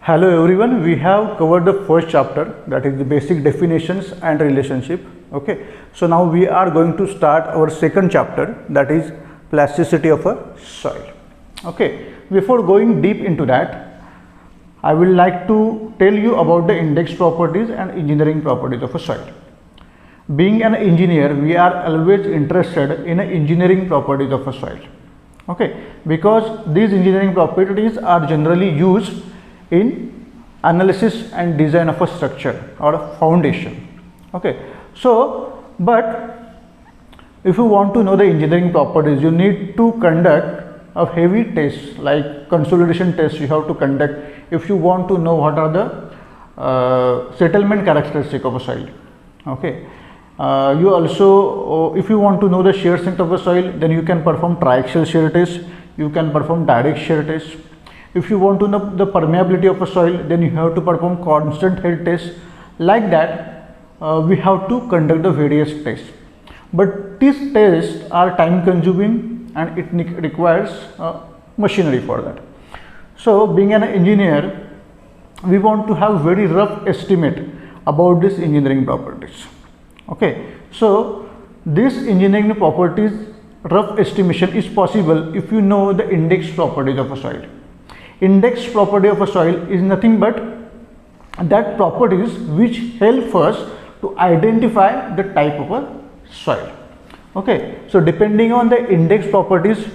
Hello everyone, we have covered the first chapter, that is the basic definitions and relationship. Okay, so now we are going to start our second chapter, that is plasticity of a soil. Okay, before going deep into that, I will like to tell you about the index properties and engineering properties of a soil. Being an engineer, we are always interested in engineering properties of a soil. Okay, because these engineering properties are generally used in analysis and design of a structure or a foundation. Okay, so but if you want to know the engineering properties, you need to conduct a heavy test like consolidation test you have to conduct if you want to know what are the settlement characteristic of a soil. Okay, you also if you want to know the shear strength of a soil, then you can perform triaxial shear test, you can perform direct shear test. If you want to know the permeability of a soil, then you have to perform constant head test. Like that, we have to conduct the various tests. But these tests are time consuming and it requires machinery for that. So being an engineer, we want to have very rough estimate about this engineering properties. Okay, so this engineering properties rough estimation is possible if you know the index properties of a soil. Index property of a soil is nothing but that properties which help us to identify the type of a soil. Okay, so depending on the index properties,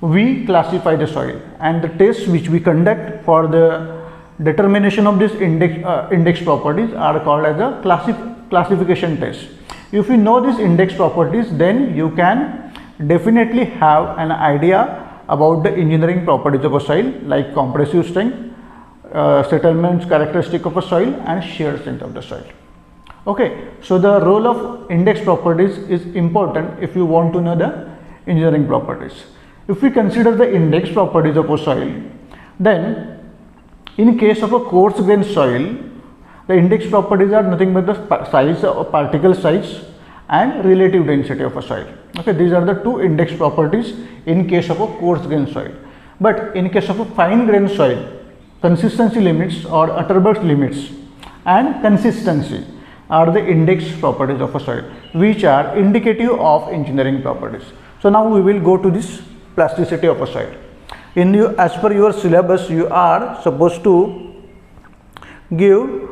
we classify the soil, and the tests which we conduct for the determination of this index properties are called as a classification test. If you know these index properties, then you can definitely have an idea about the engineering properties of a soil like compressive strength, settlements characteristic of a soil, and shear strength of the soil. Okay, so the role of index properties is important if you want to know the engineering properties. If we consider the index properties of a soil, then in case of a coarse grained soil, the index properties are nothing but the size of particle size and relative density of a soil. Okay, these are the two index properties in case of a coarse grained soil. But in case of a fine grained soil, consistency limits or Atterberg's limits and consistency are the index properties of a soil, which are indicative of engineering properties. So now we will go to this plasticity of a soil. As per your syllabus, you are supposed to give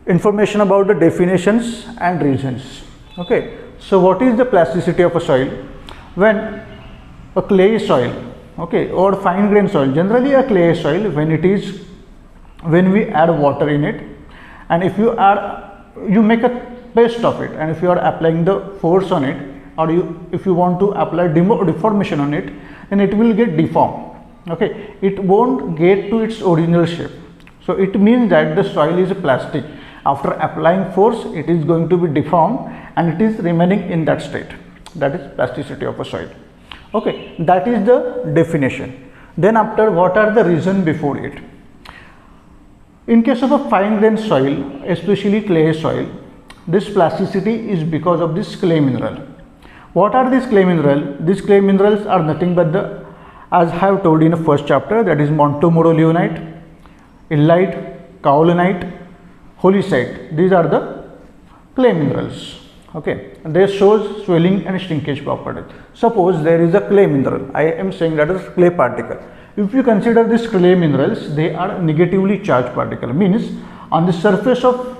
information about the definitions and reasons. Okay, so what is the plasticity of a soil? When a clay soil, okay, or fine grained soil, generally a clay soil, when we add water in it, and if you make a paste of it, and if you are applying the force on it, or if you want to apply deformation on it, then it will get deformed. Okay, it won't get to its original shape. So it means that the soil is plastic. After applying force, it is going to be deformed and it is remaining in that state. That is plasticity of a soil. Okay, that is the definition. Then after, what are the reasons before it? In case of a fine grained soil, especially clay soil, this plasticity is because of this clay mineral. What are these clay minerals? These clay minerals are nothing but as I have told in the first chapter, that is montomorillonite, illite, kaolinite, holysite. These are the clay minerals. Okay, they show swelling and shrinkage properties. Suppose there is a clay mineral, I am saying that is clay particle. If you consider these clay minerals, they are negatively charged particle, means on the surface of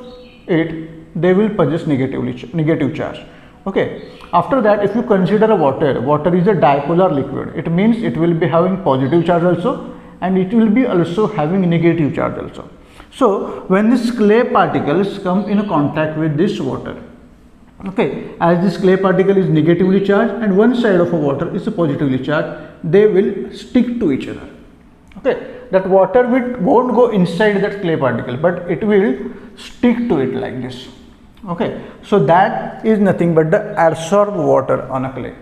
it they will possess negative charge. Okay, after that, if you consider water is a dipolar liquid. It means it will be having positive charge also, and it will be also having negative charge also. So when these clay particles come in contact with this water, okay, as this clay particle is negatively charged and one side of a water is positively charged, they will stick to each other. Okay, that water won't go inside that clay particle, but it will stick to it like this. Okay, so that is nothing but the adsorbed water on a clay.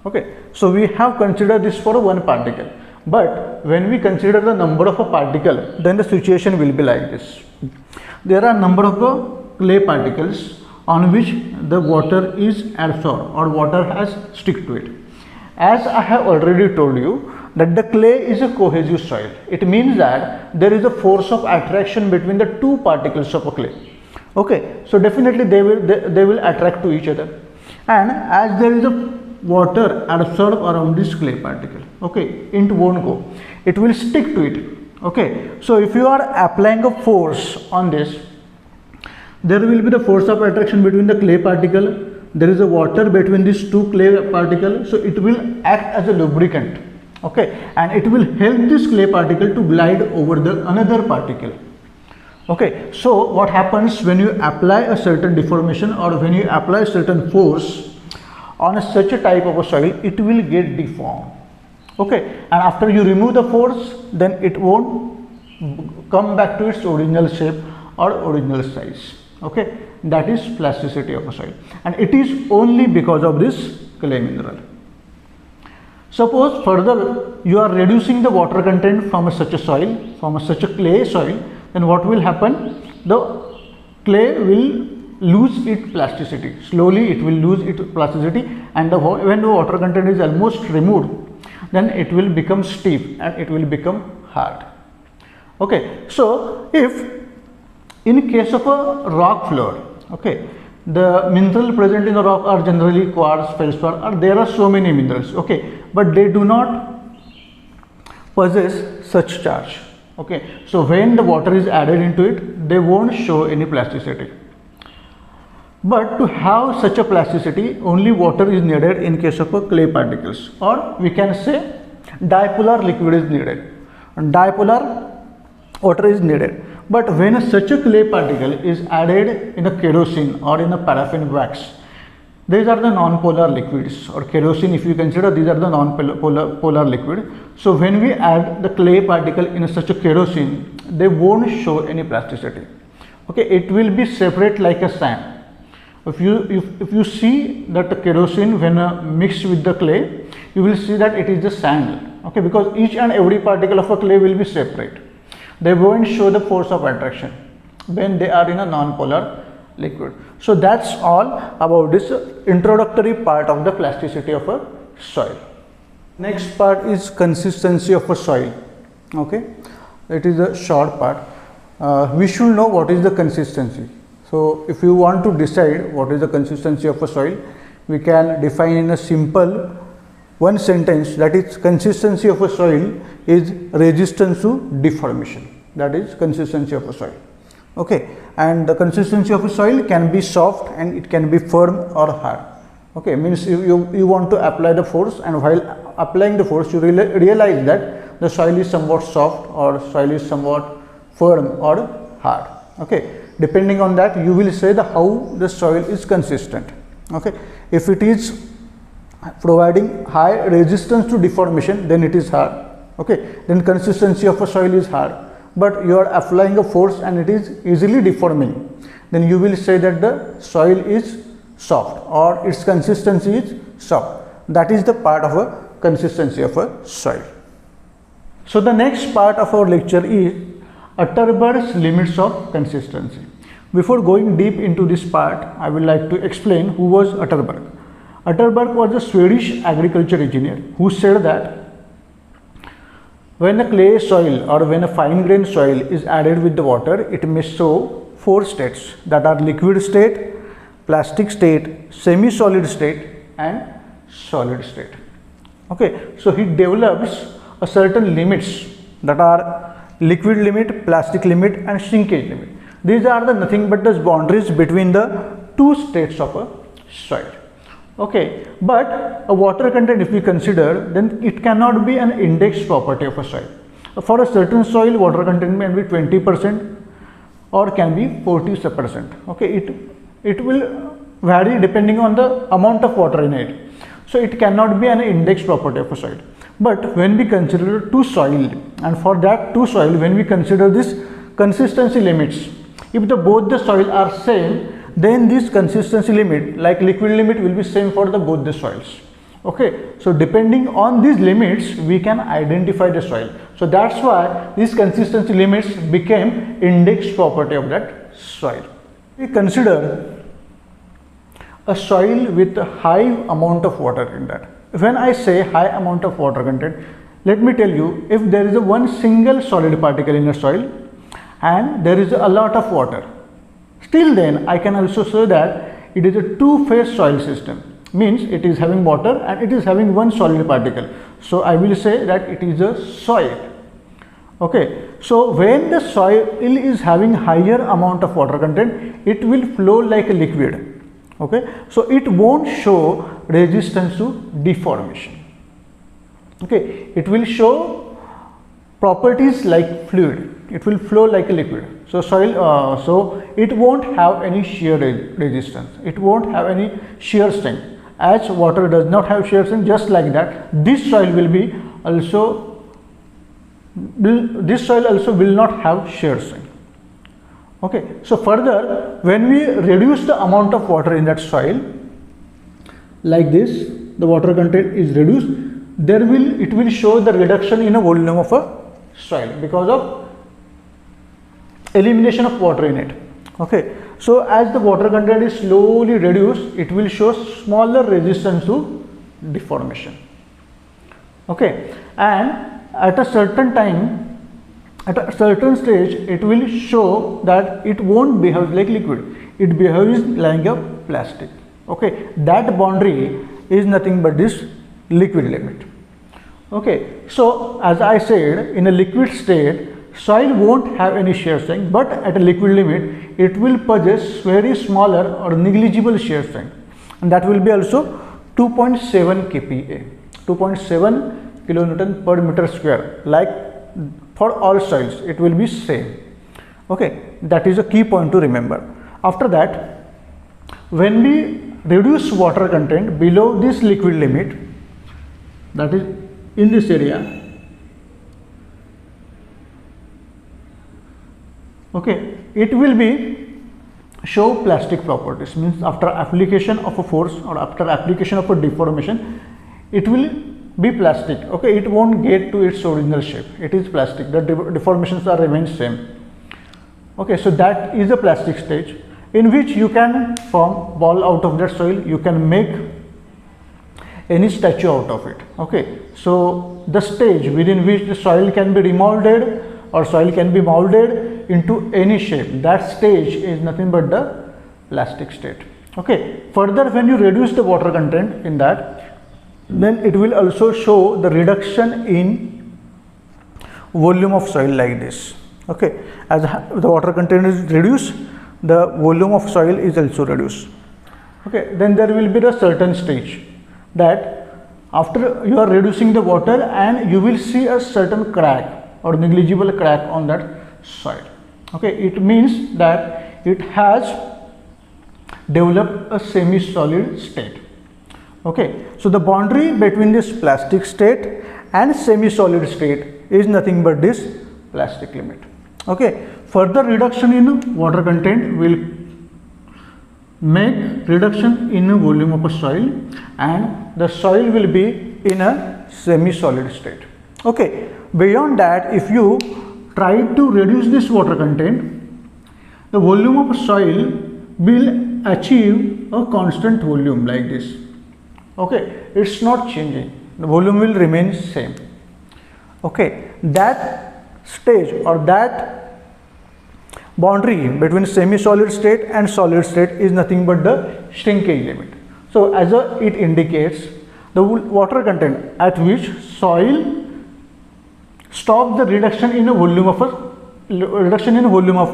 Okay, so we have considered this for one particle, but when we consider the number of a particle, then the situation will be like this. There are number of clay particles on which the water is adsorbed or water has stick to it. As I have already told you, that the clay is a cohesive soil. It means that there is a force of attraction between the two particles of a clay. Okay, so definitely they will attract to each other, and as there is a water absorbed around this clay particle, okay, it won't go, it will stick to it. Okay, so if you are applying a force on this, there will be the force of attraction between the clay particle, there is a water between these two clay particles, so it will act as a lubricant, okay, and it will help this clay particle to glide over the another particle. Okay, so what happens when you apply a certain deformation or when you apply a certain force on such a type of a soil, it will get deformed. Okay, and after you remove the force, then it won't come back to its original shape or original size. Okay, that is plasticity of a soil, and it is only because of this clay mineral. Suppose further you are reducing the water content from such a soil, from such a clay soil, then what will happen? The clay will lose its plasticity. Slowly it will lose its plasticity, and when the water content is almost removed, then it will become stiff and it will become hard. Okay, so if in case of a rock floor, okay, the mineral present in the rock are generally quartz, feldspar, or there are so many minerals, okay, but they do not possess such charge. Okay, so when the water is added into it, they won't show any plasticity. But to have such a plasticity, only water is needed in case of a clay particles, or we can say dipolar liquid is needed. Dipolar water is needed. But when such a clay particle is added in a kerosene or in a paraffin wax, these are the non-polar liquids, or kerosene if you consider, these are the non-polar liquid. So when we add the clay particle in such a kerosene, they won't show any plasticity. Okay, it will be separate like a sand. If you see that the kerosene when mixed with the clay, you will see that it is the sand. Okay, because each and every particle of a clay will be separate. They won't show the force of attraction when they are in a non-polar liquid. So that's all about this introductory part of the plasticity of a soil. Next part is consistency of a soil. Okay, it is a short part. We should know what is the consistency. So if you want to decide what is the consistency of a soil, we can define in a simple one sentence, that is consistency of a soil is resistance to deformation. That is consistency of a soil. Okay, and the consistency of a soil can be soft and it can be firm or hard. Okay, means you want to apply the force, and while applying the force you realize that the soil is somewhat soft or soil is somewhat firm or hard. Okay, depending on that you will say how the soil is consistent. Okay, if it is providing high resistance to deformation, then it is hard. Okay, then consistency of a soil is hard. But you are applying a force and it is easily deforming, then you will say that the soil is soft or its consistency is soft. That is the part of a consistency of a soil. So the next part of our lecture is Atterberg's limits of consistency. Before going deep into this part, I would like to explain who was Atterberg. Atterberg was a Swedish agriculture engineer who said that when a clay soil or when a fine grained soil is added with the water, it may show four states, that are liquid state, plastic state, semi-solid state and solid state. Okay, so he develops a certain limits, that are liquid limit, plastic limit and shrinkage limit. These are the nothing but the boundaries between the two states of a soil. Okay, but a water content if we consider, then it cannot be an index property of a soil. For a certain soil, water content may be 20% or can be 40%. Okay, it will vary depending on the amount of water in it. So it cannot be an index property of a soil. But when we consider two soil, and for that two soil, when we consider this consistency limits, if both the soil are same, then this consistency limit, like liquid limit, will be same for both the soils. Okay, so depending on these limits, we can identify the soil. So that's why these consistency limits became index property of that soil. We consider a soil with a high amount of water in that. When I say high amount of water content, let me tell you, if there is a one single solid particle in a soil and there is a lot of water, still then I can also say that it is a two-phase soil system, means it is having water and it is having one solid particle. So I will say that it is a soil. Okay, so when the soil is having higher amount of water content, it will flow like a liquid. Okay, so it won't show resistance to deformation. Okay, it will show properties like fluid. It will flow like a liquid. So soil, so it won't have any shear resistance. It won't have any shear strength. As water does not have shear strength, just like that, this soil will be also. This soil also will not have shear strength. Okay, so further, when we reduce the amount of water in that soil, like this, the water content is reduced, it will show the reduction in a volume of a soil because of elimination of water in it. Okay, so as the water content is slowly reduced, it will show smaller resistance to deformation. Okay, and at a certain time, at a certain stage, it will show that it won't behave like liquid, it behaves like a plastic. Okay, that boundary is nothing but this liquid limit. Okay, so as I said, in a liquid state, soil won't have any shear strength, but at a liquid limit, it will possess very smaller or negligible shear strength, and that will be also 2.7 kPa, 2.7 kilonewton per meter square. Like for all soils, it will be same. Okay, that is a key point to remember. After that, when we reduce water content below this liquid limit, that is in this area, okay, it will be show plastic properties, means after application of a force or after application of a deformation, it will be plastic. Okay, it won't get to its original shape, it is plastic, the deformations are remain same. Okay, so that is a plastic stage in which you can form ball out of that soil, you can make any statue out of it. Okay, so the stage within which the soil can be remolded or soil can be molded into any shape, that stage is nothing but the plastic state. Okay, further, when you reduce the water content in that, then it will also show the reduction in volume of soil like this. Okay, as the water content is reduced, the volume of soil is also reduced. Okay, then there will be a certain stage that after you are reducing the water and you will see a certain crack or negligible crack on that soil. Okay, it means that it has developed a semi-solid state. Okay, so the boundary between this plastic state and semi-solid state is nothing but this plastic limit. Okay, further reduction in water content will make reduction in volume of a soil and the soil will be in a semi-solid state. Okay, beyond that, if you try to reduce this water content, the volume of soil will achieve a constant volume like this. Okay, it's not changing, the volume will remain same. Okay, that stage or that boundary between semi-solid state and solid state is nothing but the shrinkage limit. So as it indicates the water content at which soil stop the reduction in a volume of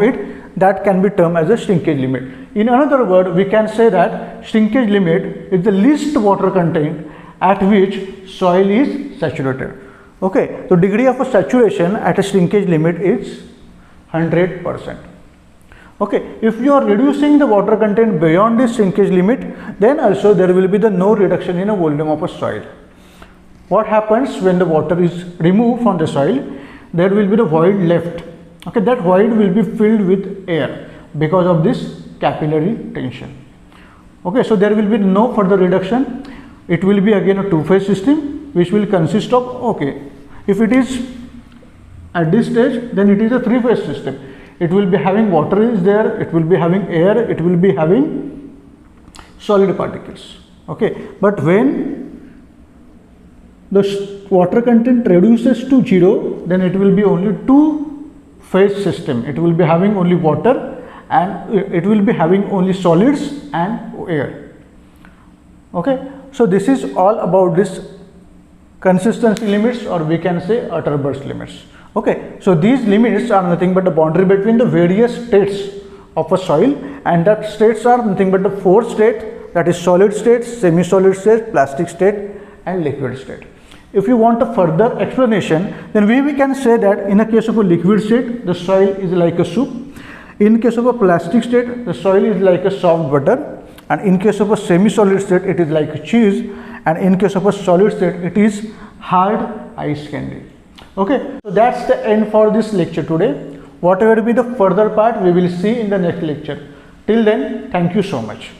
it, that can be termed as a shrinkage limit. In another word, we can say that shrinkage limit is the least water content at which soil is saturated. Okay, so degree of saturation at a shrinkage limit is 100%. Okay, if you are reducing the water content beyond this shrinkage limit, then also there will be no reduction in a volume of a soil. What happens when the water is removed from the soil? There will be the void left. Okay, that void will be filled with air because of this capillary tension. Okay, so there will be no further reduction. It will be again a two-phase system which will consist of, okay, if it is at this stage, then it is a three-phase system. It will be having water is there, it will be having air, it will be having solid particles. Okay, but when the water content reduces to 0, then it will be only two phase system. It will be having only water and it will be having only solids and air. Okay, so this is all about this consistency limits, or we can say utter burst limits. Okay, so these limits are nothing but the boundary between the various states of a soil, and that states are nothing but the four states, that is solid state, semi-solid state, plastic state and liquid state. If you want a further explanation, then we can say that in a case of a liquid state, the soil is like a soup. In case of a plastic state, the soil is like a soft butter, and in case of a semi-solid state, it is like a cheese, and in case of a solid state, it is hard ice candy. Okay, so that's the end for this lecture today. Whatever be the further part, we will see in the next lecture. Till then, thank you so much.